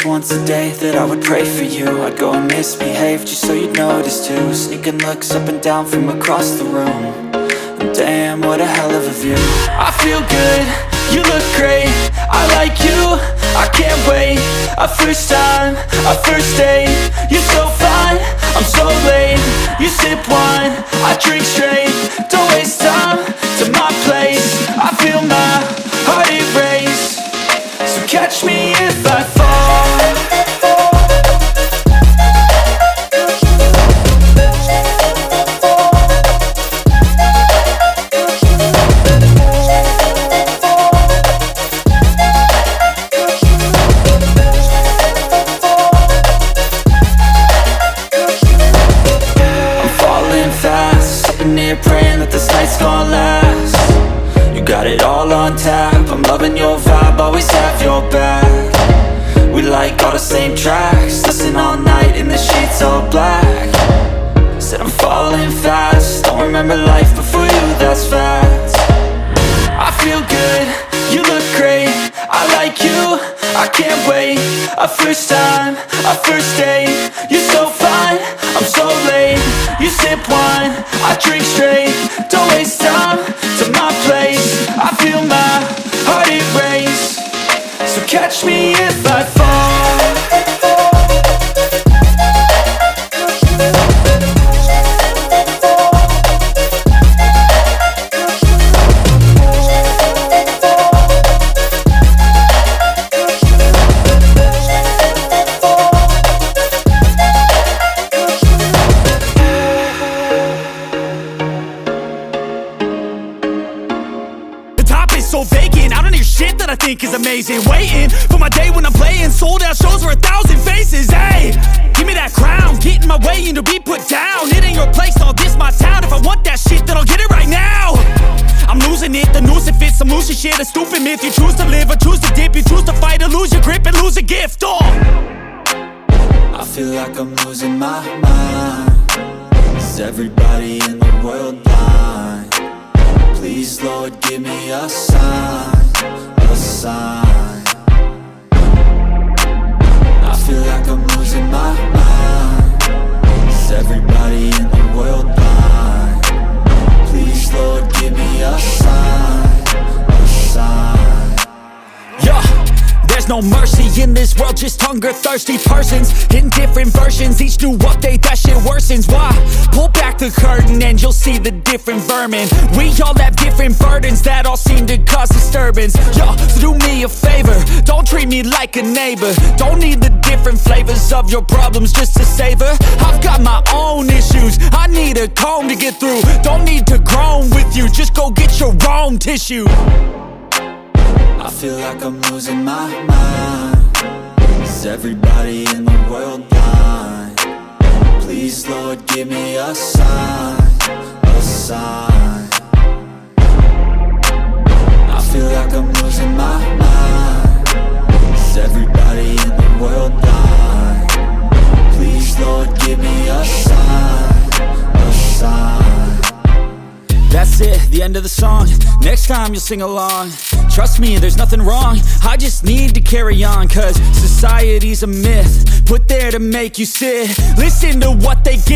just once a day that I would pray for you. I'd go and misbehave just so you'd notice too. Sneaking looks up and down from across the room. And damn, what a hell of a view. I feel good, you look great, I like you, I can't wait. A first time, a first date, you're so fine, I'm so late. You sip wine, I drink straight, don't waste time to my place. I feel my heart erase, so catch me if I fall. Praying that this night's gonna last. You got it all on tap, I'm loving your vibe, always have your back. We like all the same tracks, listen all night in the sheets all black. Said I'm falling fast, don't remember life before you, that's fact. I feel good, you look great, I like you, I can't wait. A first time, a first date, you're so fine, I'm so late. You sip wine, I drink straight, don't waste time to my place. I feel my heart erase, so catch me if I fall. So vacant, I don't hear shit that I think is amazing. Waiting for my day when I'm playing sold out shows for 1,000 faces. Hey, give me that crown, get in my way and to be put down. It ain't your place, all this my town. If I want that shit, then I'll get it right now. I'm losing it, the noose it fits, some loose shit, a stupid myth. You choose to live or choose to dip, you choose to fight or lose your grip and lose a gift. Oh, I feel like I'm losing my mind. Is everybody in the world blind? Please, Lord, give me a sign, a sign. I feel like I'm losing my mind. Is everybody in the world blind? Please, Lord, give me a sign, a sign. yeah. There's no mercy in this world, just hunger-thirsty persons in different versions. Each new update, that shit worsens. Why? Pull back the curtain and you'll see the different vermin. We all have different burdens that all seem to cause disturbance. Yo, so do me a favor, don't treat me like a neighbor. Don't need the different flavors of your problems just to savor. I've got my own issues, I need a comb to get through. Don't need to groan with you, just go get your own tissue. I feel like I'm losing my mind. Is everybody in the world blind? Please, Lord, give me a sign, a sign. I feel like I'm losing my mind. Is everybody in the world blind? Please, Lord, give me a sign, a sign. That's it, the end of the song. Next time you'll sing along. Trust me, there's nothing wrong, I just need to carry on. Cause society's a myth, put there to make you sit. Listen to what they give.